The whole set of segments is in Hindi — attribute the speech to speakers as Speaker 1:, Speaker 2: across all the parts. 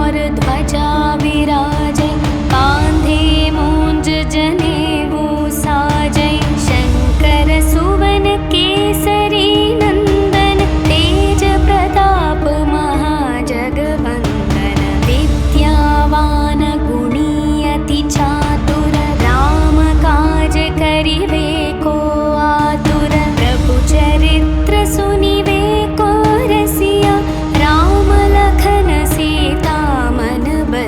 Speaker 1: और ध्वजा विराजै, कांधे मूंज जनेऊ साजै। शंकर सुवन केसरी नंदन, तेज प्रताप महाजगवंदन। विद्यावान गुणी अति चातुर, राम काज करिवे को आतुर। प्रभु चरित्र सुनिवे को रसिया, राम लखन सीता मन बसिया।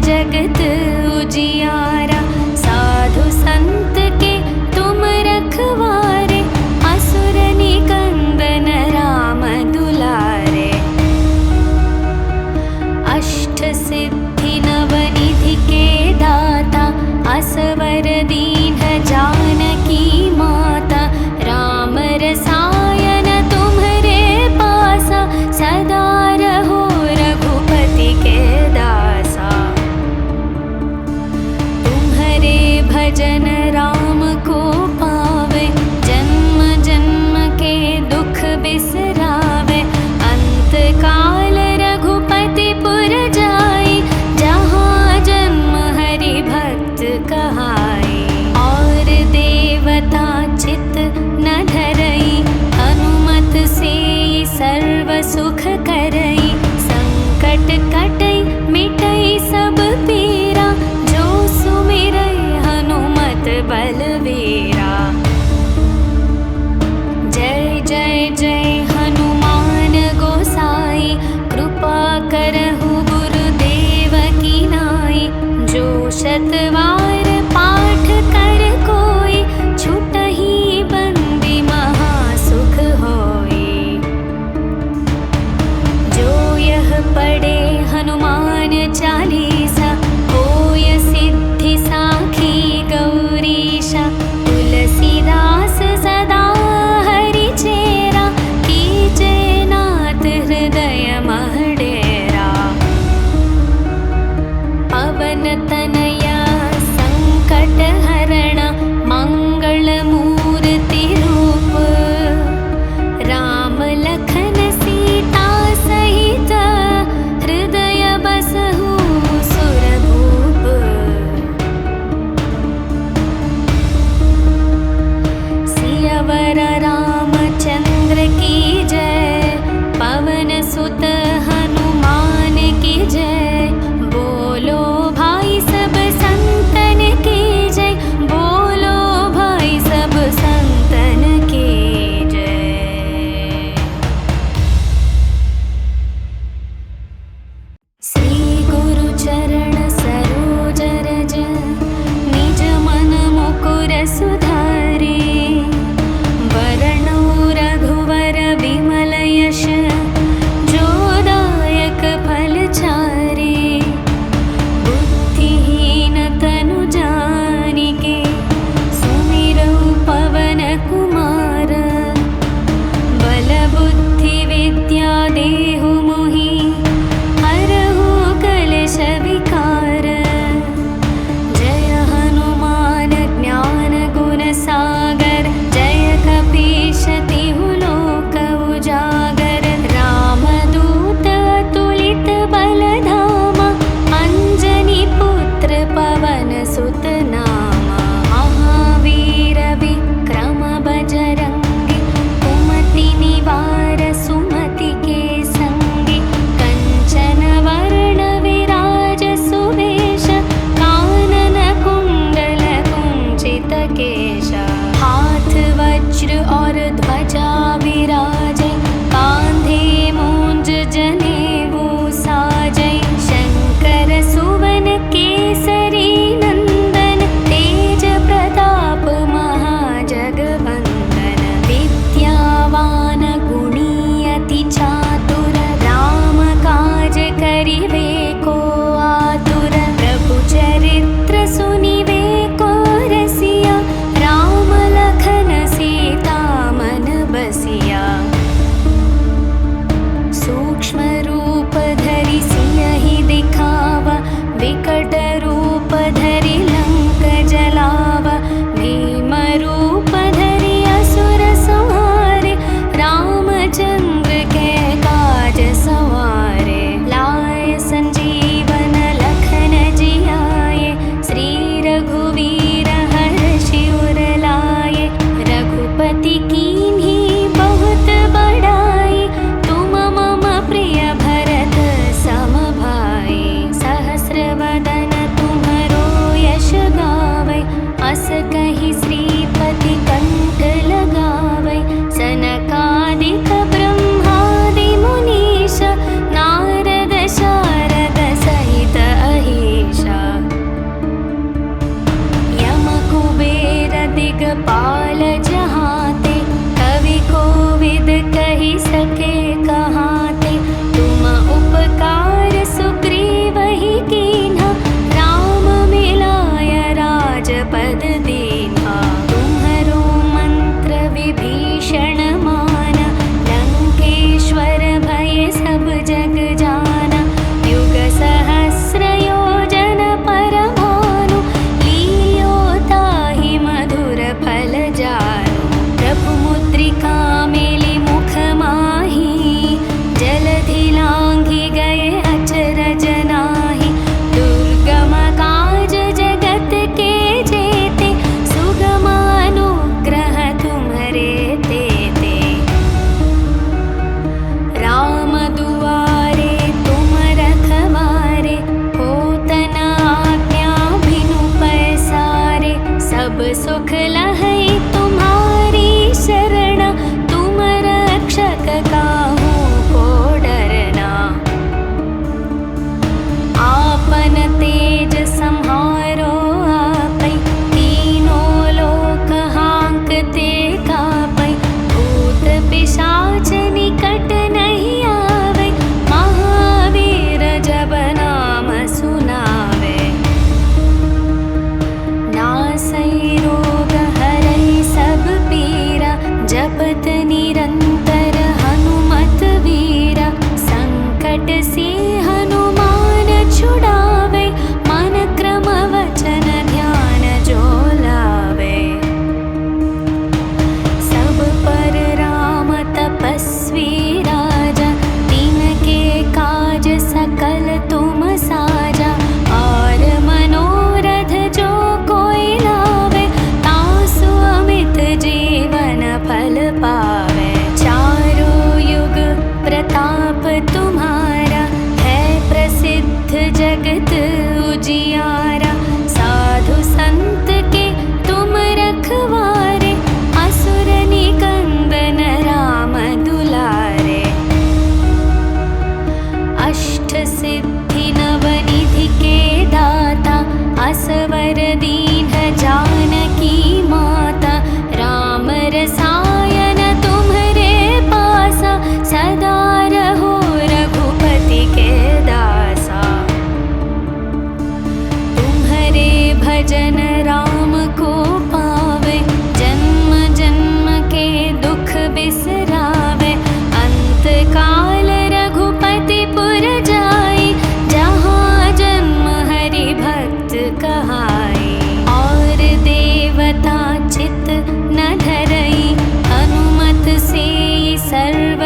Speaker 1: जगत उजियारा। साधु संत के तुम रखवारे, असुर निकंदन राम दुलारे। अष्ट सिद्धि नवनिधि के दाता, असवर दीन जानकी माता। राम रसायन तुम्हरे पासा, सदा रहो रघुपति के दासा। तुम्हरे भजन राम को पावे, जन्म जन्म के दुख बिसरावे। अंत काल रघुपति पुर जाई, जहाँ जन्म हरि भक्त कहाई। और देवता चित न धरई, हनुमत से सर्व सुख करई। संकट कटई मिटई सब पीरा, जो सुमिरई हनुमत बलवीरा। जय जय जय हनुमान गोसाई, कृपा करहु गुरुदेव की नाई। जो शतवार पाठ कर कोई, छुटहि बंदी महासुख होई। जो यह पढ़े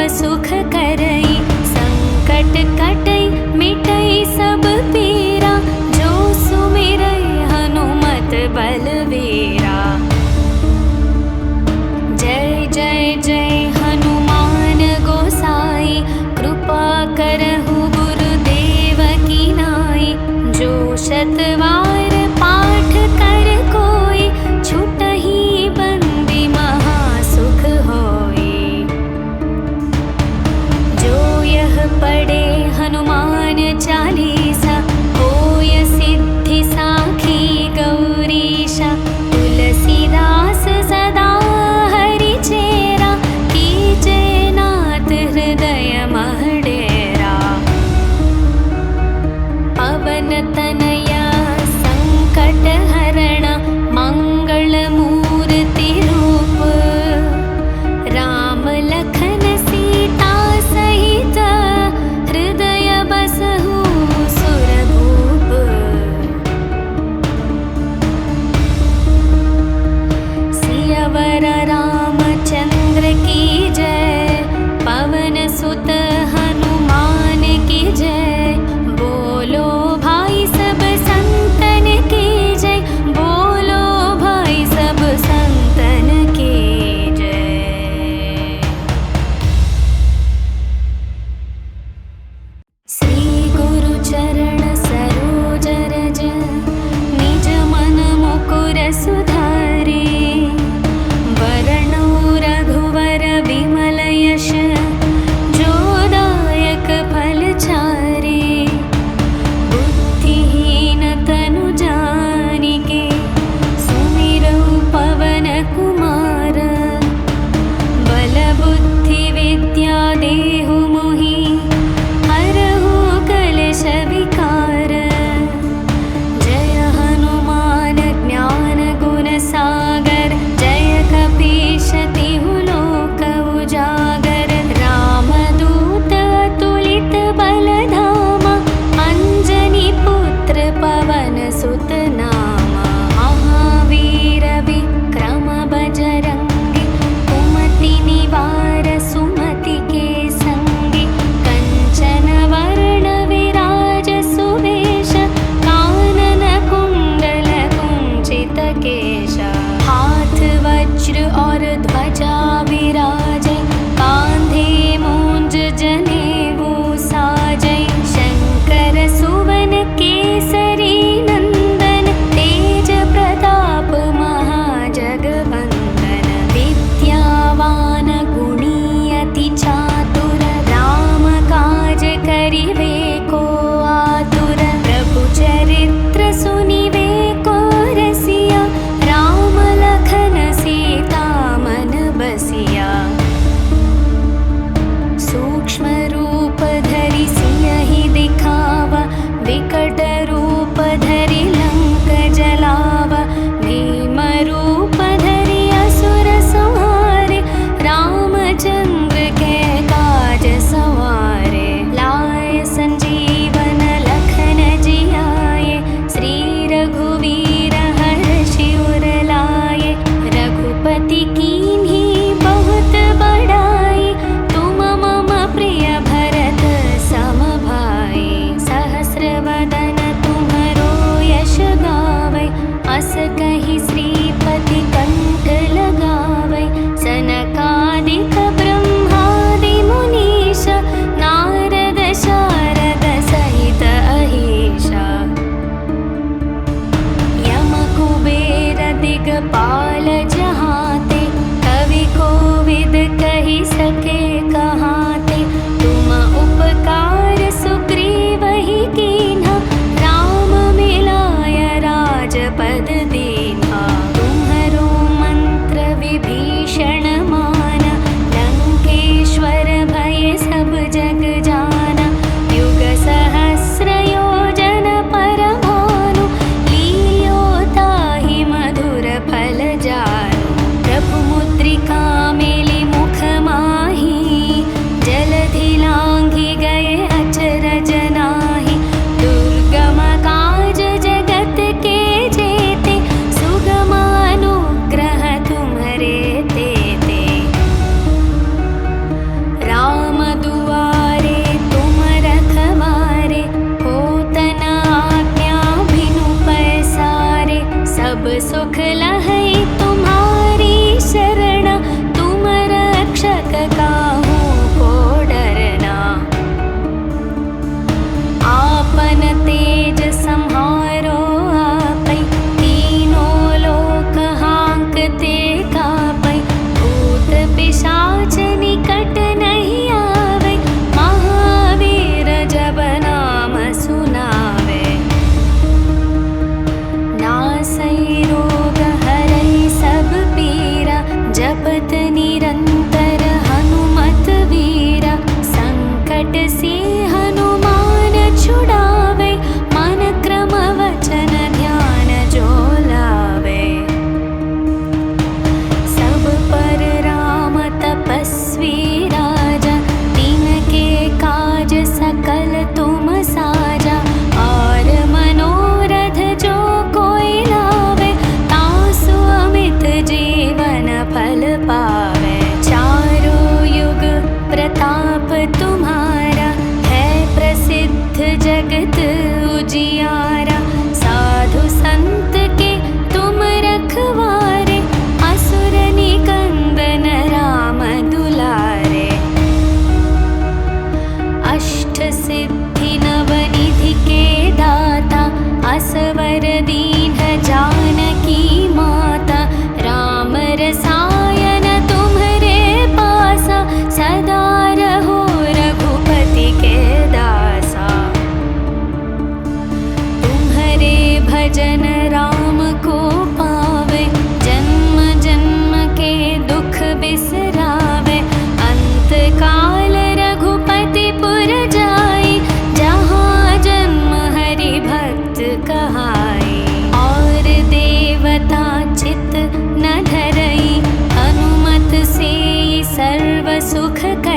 Speaker 1: सुख करई, संकट कटई मिटई सब पीरा, जो सुमिरै हनुमत बलवीरा। जय जय जय हनुमान गोसाई, कृपा करहु गुरुदेव की नाई। जो शतवार पाठ कर कोई, छुटहि बंदी महासुख होई। जो यह पढ़े हनुमान चालीसा, होय सिद्धि साखी गौरीशा। तुलसीदास सदा हरि चेरा, कीजे नाथ हृदय मह डेरा। पवन तनया संकट हरण, मंगल मूर्ति रूप। राम लखन सीता सहित, हृदय बसहु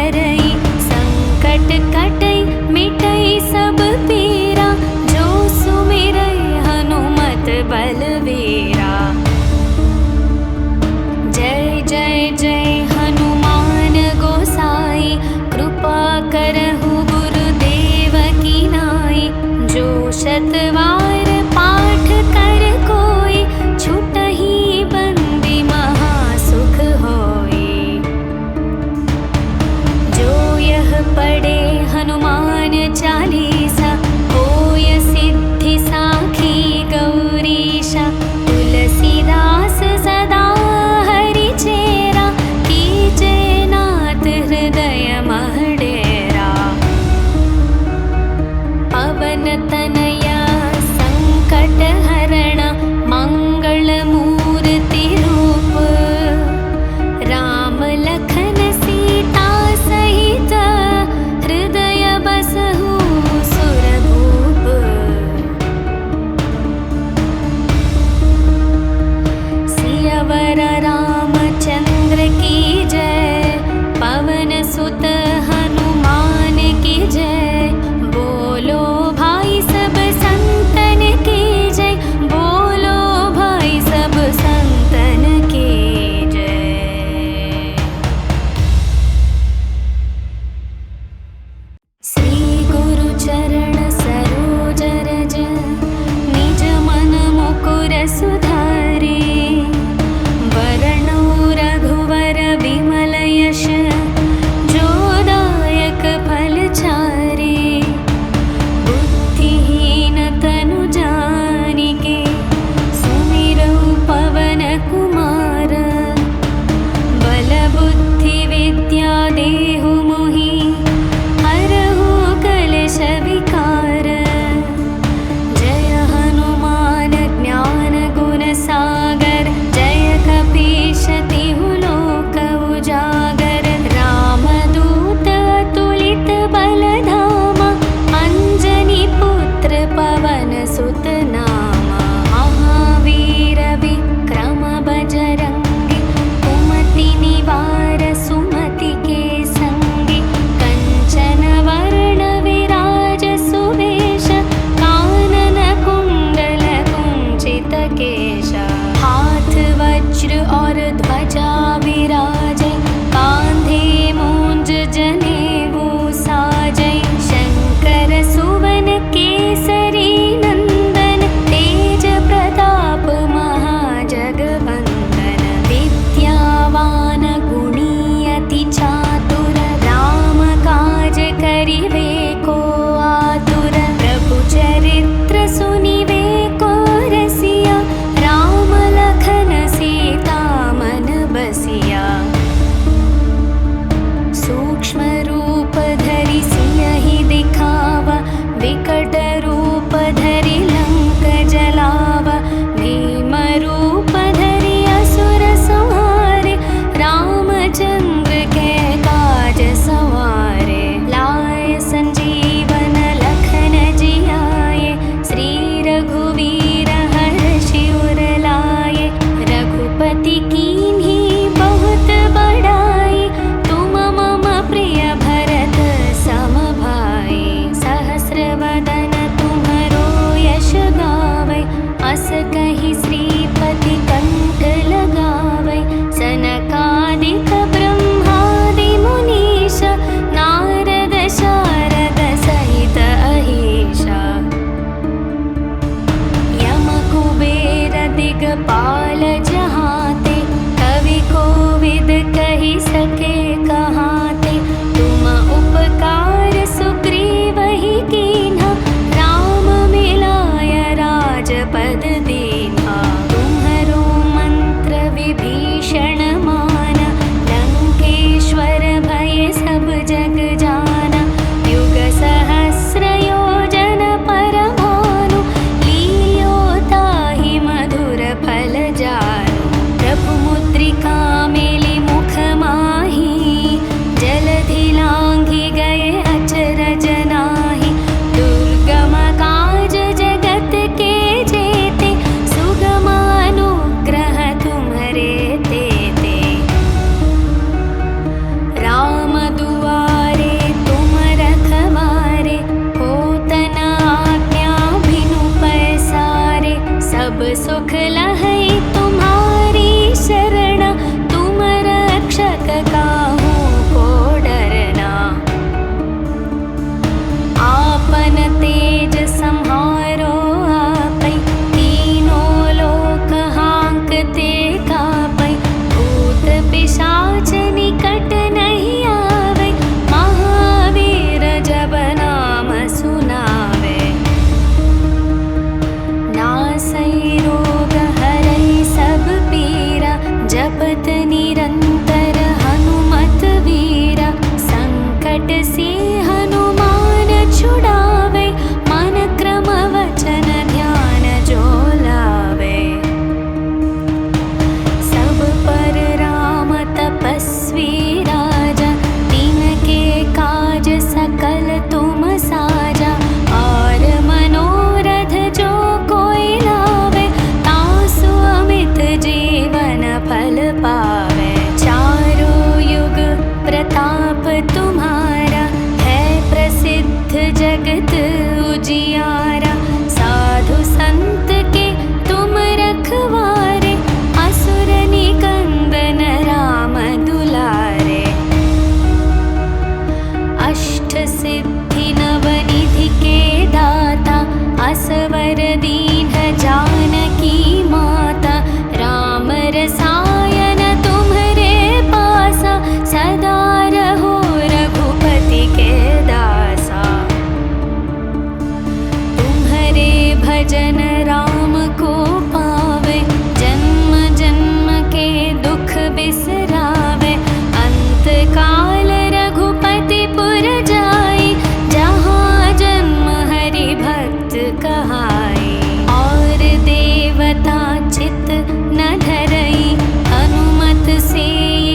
Speaker 1: हरई, संकट कटई मिटई सब पीरा, जो सुमिरै हनुमत बलवीरा। जय जय जय हनुमान गोसाई, कृपा करहु गुरुदेव की नाई। जो शतवार पाठ कर कोई, छुटहि बंदी महासुख होई। जो यह पढ़े हनुमान चालीसा, होय सिद्धि साखी गौरीशा। तुलसीदास सदा हरि चेरा, कीजे नाथ हृदय मह डेरा। पवन तनया संकट हरण, मंगल मूर्ति रूप। राम लखन सीता सहित, हृदय बसहु सुरभूप। सियावर रामचंद्र की जय, पवन सुत हनुमान की जय। बोलो भाई सब संतन की जय, बोलो भाई सब संतन की जय। श्री गुरु चरण सरोज रज, निज मन मुकुर सुधारे। वरणो रघुवर विमल यश, जो दायक फल चारे। बुद्धिहीन तनु जानिके, सुमिरौ पवन कुमार। बल बुद्धि विद्या देहु मोहि, हरहु कलेश विकार। जय हनुमान ज्ञान गुण सागर, जय कपीश तिहु लोक उजागर। रामदूत अतुलित बल धामा, अंजनी पुत्र पवन सुत नामा। महावीर विक्रम बजरंगी, कुमति निवार सुमति के संगी। कंचन वर्ण विराज सुवेश, कानन कुंडल कुंचित केश। हाथ वज्र और ध्वजा विराजे, कांधे मूंज जनेऊ साजै। शंकर सुवन केसरी नंदन, तेज प्रताप महाजगवंदन। विद्यावान गुणी अति चातुर, राम काज करिवे को आतुर। प्रभु चरित्र सुनिवे को रसिया, राम लखन सीता मन बसिया। सूक्ष्म रूप धरि सियहि दिखावा, विकट रूप धरि लंक जलावा। भीम रूप धरि असुर संहारे, रामचंद्र के काज सवारे। लाए संजीवन लखन जियाए, श्री रघुवीर हर्षि उर लाए। रघुपति कीन्ही बहुत बड़ाई, तुम मम प्रिय भरत सम भाई। सहस्र वदन तुम्हरो यश गावै, अस कहि श्रीपति कंठ लगावै। सनकादिक ब्रह्मादि मुनीश, नारद शारद सहित अहीशा। यम कुबेर दिगपाल जहाते, कवि कोविद कहि सके कहाते। तुम उपकार सुग्रीवहि कीन्हा, राम मिलाय राजपद दीन्हा। तुम्हरो मंत्र विभीषण माना, लंकेश्वर भय सब जग जाना। युग सहस्र योजन पर भानु, लील्यो ताहि मधुर फल जानु। प्रभु मुद्रिका मेलि मुख माहि, जलधि लांघि गए अचरज नाही। दुर्गम काज जगत के जेते, सुगम अनुग्रह तुम्हरे तेते। राम दुआ जगत उजियारा। साधु संत के तुम रखवारे, असुर निकंदन राम दुलारे। अष्ट सिद्धि नवनिधि के दाता, असवर दीन जानकी माता। राम रसायन तुम्हरे पासा, सदा रहो रघुपति के दासा। तुम्हरे भजन राम को पावे, जन्म जन्म के दुख बिसरावे। अंत काल रघुपति पुर जाई, जहाँ जन्म हरि भक्त कहाई। और देवता चित न धरई, हनुमत से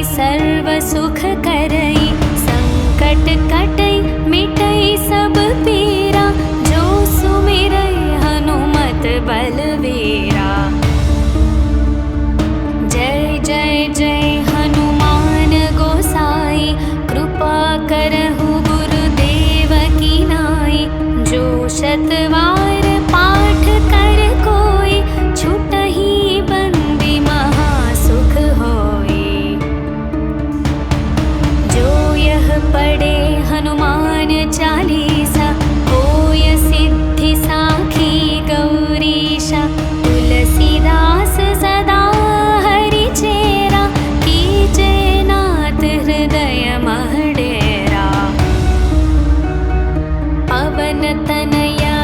Speaker 1: सर्व सुख करई। संकट कटई मिटई सब पीरा, जो सुमिरई हनुमत बलवीरा। जय जय जय हनुमान गोसाई, कृपा करहु गुरुदेव की नाई। जो शतवार पाठ कर कोई, छुटहि बंदी महासुख होई। जो यह पढ़े हनुमान चालीसा, होय सिद्धि साखी गौरीशा। तुलसीदास सदा हरि चेरा, कीजे नाथ हृदय मह डेरा। पवन तनया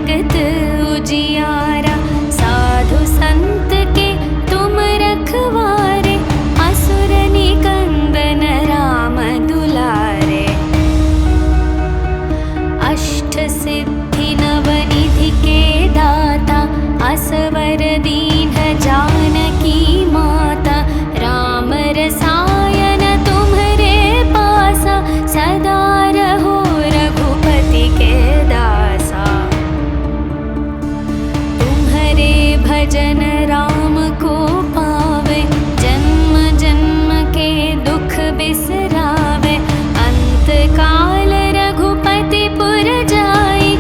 Speaker 1: जगत उजियारा। साधु संत के तुम रखवारे, असुर निकंदन राम दुलारे। अष्ट सिद्धि नवनिधि के दाता, असवर दीन जानकी माता। राम रसायन तुम्हरे पासा, सदा रहो रघुपति के दासा। तुम्हरे भजन राम को पावे, जन्म जन्म के दुख बिसरावे। अंत काल रघुपति पुर जाई,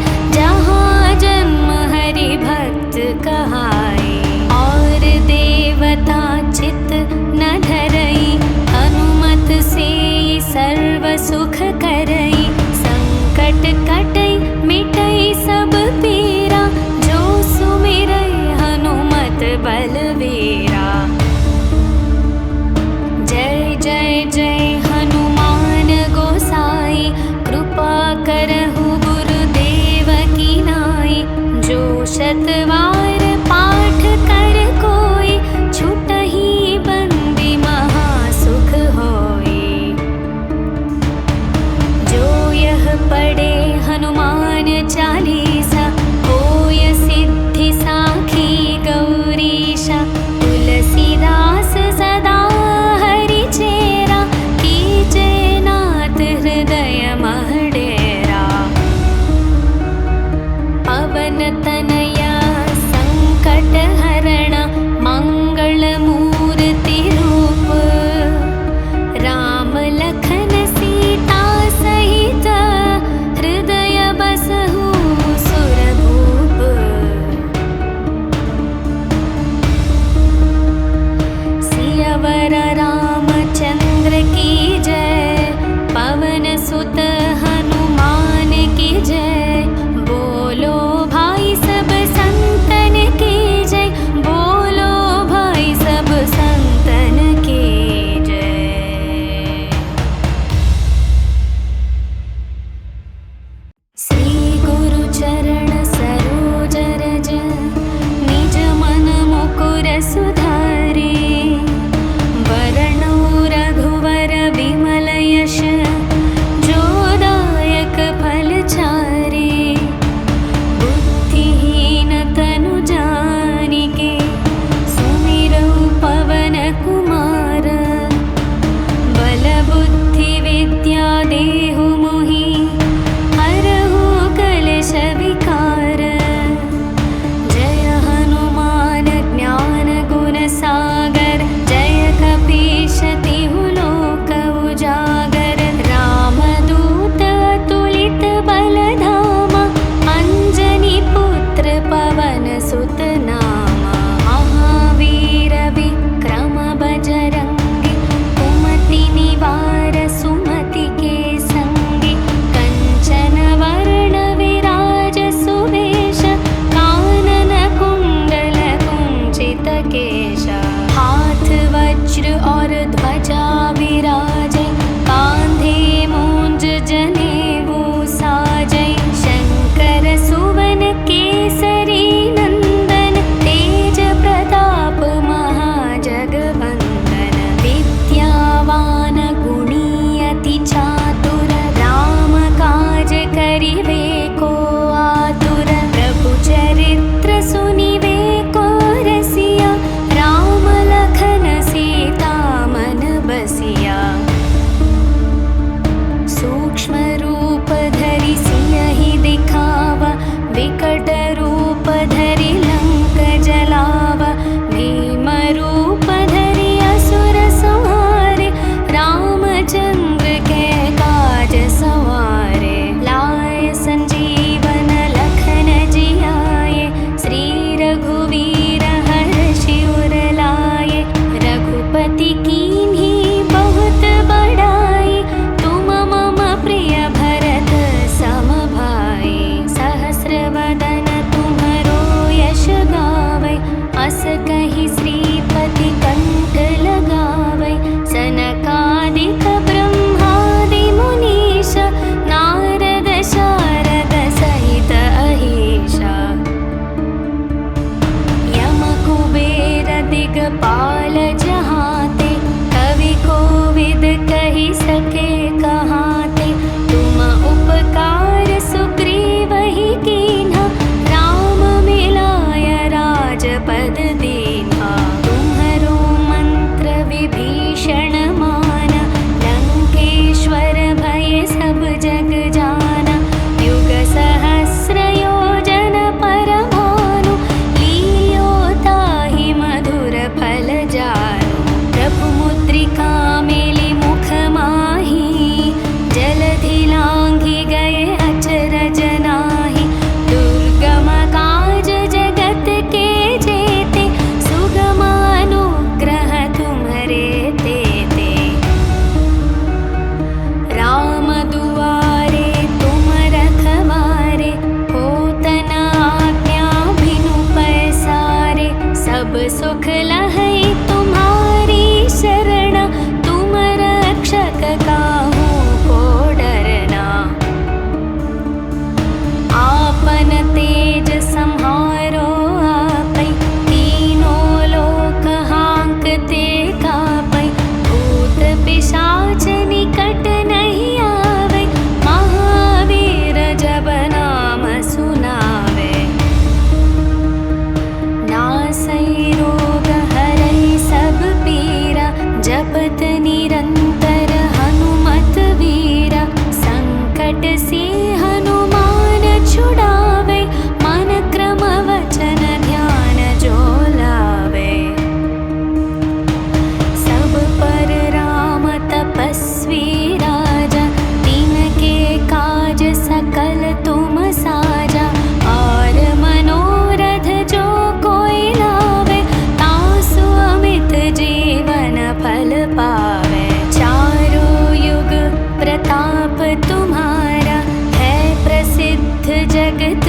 Speaker 1: जगत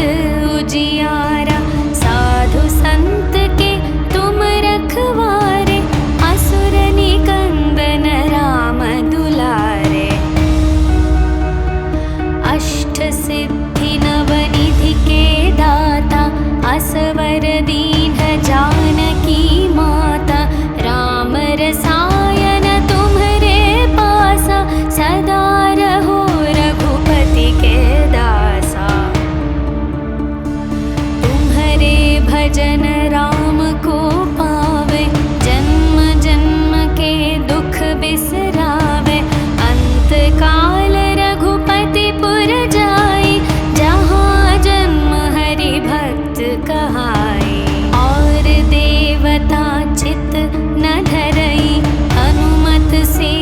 Speaker 1: उजियारा। साधु संत के तुम रखवारे, असुर निकंदन राम दुलारे। अष्ट सिद्धि नवनिधि के दाता, असवर दीन जानकी माता। राम रसायन तुम्हरे पासा, सदा रहो रघुपति के दासा। तुम्हरे भजन राम को पावे, जन्म जन्म के दुख बिसरावे। अंत काल रघुपति पुर जाई, जहाँ जन्म हरि भक्त कहाई। और देवता चित न धरई, हनुमत से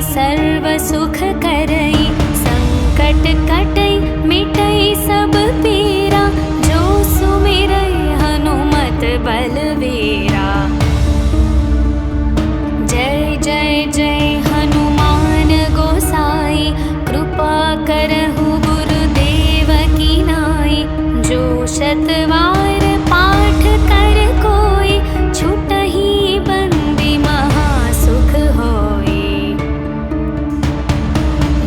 Speaker 1: सर्व सुख करई। संकट कटई मिटई सब पीरा, जो सुमिरई हनुमत बलवीरा। जय जय जय हनुमान गोसाई, कृपा करहु गुरुदेव की नाई। जो शतवार पाठ कर कोई, छुटहि बंदी महासुख होई।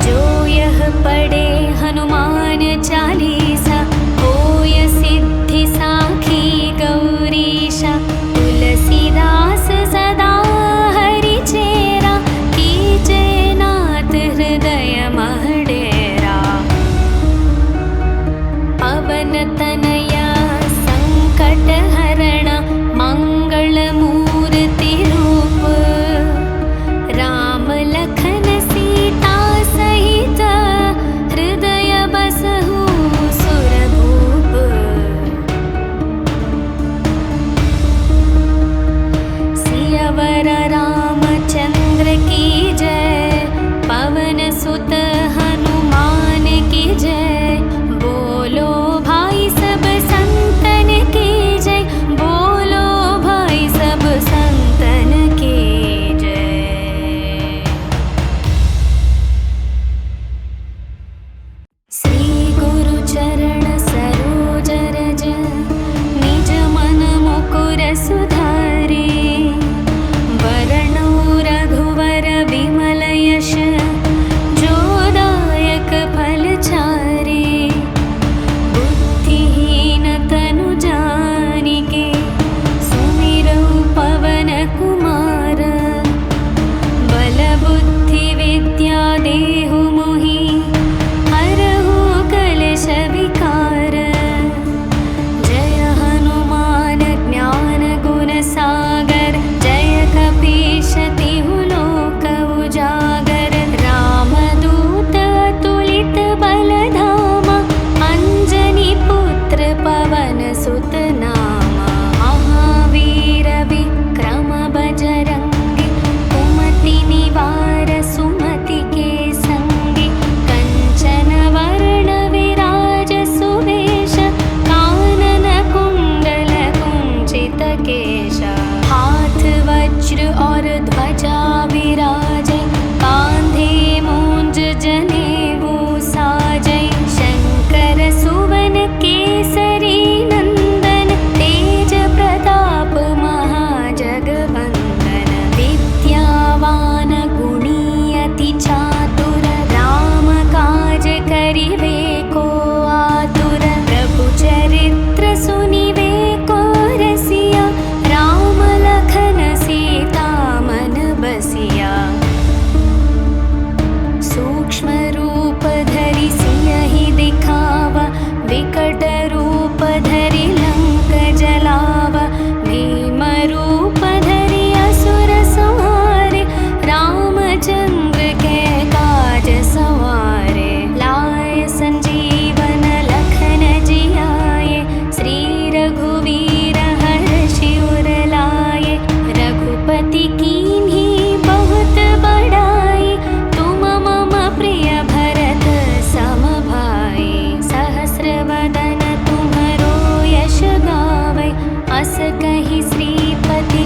Speaker 1: जो यह पढ़े हनुमान चालीसा, होय सिद्धि साखी गौरीशा। तुलसीदास सदा हरि चेरा, कीजे नाथ हृदय मह डेरा। पवन तनया संकट हरण, मंगल मूर्ति रूप। राम लखन सीता सहित, हृदय बसहु सुरभूप। सियावर रामचंद्र की जय, पवन सुत हनुमान की जय। बोलो भाई सब संतन की जय, बोलो भाई सब संतन की जय। श्री गुरु चरण सरोज रज, निज मन मुकुर सुधारे। वरणो रघुवर विमल यश, जो दायक फल चारे। बुद्धिहीन तनु जानिके, सुमिरौ पवन कुमार। बल बुद्धि विद्या देहु मोहि, हरहु कलेश विकार। जय हनुमान ज्ञान गुण सागर, जय कपीश तिहु लोक उजागर। रामदूत अतुलित बल धामा, अंजनी पुत्र पवन सुत नामा। महावीर विक्रम बजरंगी, कुमति निवार सुमति के संगी। कंचन वर्ण विराज सुवेश, कानन कुंडल कुंचित केश। हाथ वज्र और ध्वजा विराजे, कांधे मूंज जनेऊ साजे। शंकर सुवन केसरी नंदन, तेज प्रताप महाजगवंदन। विद्यावान गुणी अति चातुर, राम काज करिवे को आतुर। प्रभु चरित्र सुनिवे को रसिया, राम लखन सीता मन बसिया। सूक्ष्म रूप धरि सियहि दिखावा, विकट रूप धरि लंक जलावा। भीम रूप धरि असुर संहारे, रामचंद्र के काज सवारे। लाए संजीवन लखन जियाए, श्री रघुवीर हर्षि उर लाए। रघुपति कीन्ही बहुत बड़ाई, तुम मम प्रिय भरत सम भाई। सहस्र वदन तुम्हरो यश गावै, अस कहि श्रीपति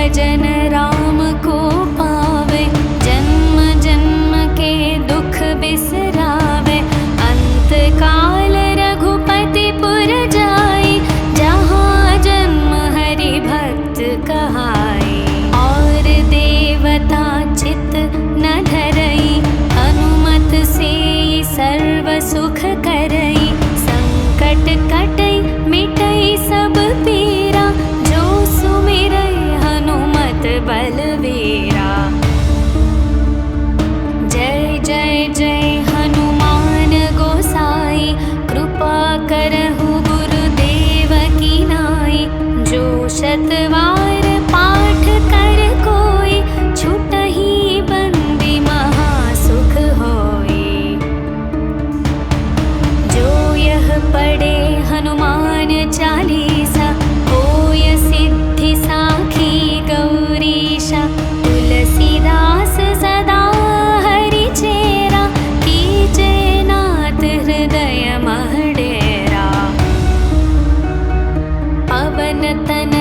Speaker 1: भजन राम को पावे, जन्म जन्म के दुख बिसरावे। अंत काल रघुपति पुर जाई, जहाँ जन्म हरि भक्त कहाई। और देवता चित न धरई, हनुमत से सर्व सुख करई। संकट कटई मिटई सब पीरा, जो सुमिरई हनुमत बलवीरा। जय जय जय हनुमान गोसाई, कृपा करहु गुरुदेव की नाई। जो शतवार पाठ कर कोई, छुटहि बंदी महासुख होई। जो यह पढ़े हनुमान चालीसा, होय सिद्धि साखी गौरीशा। तुलसीदास सदा हरि चेरा, कीजे नाथ हृदय मह डेरा। पवन तनय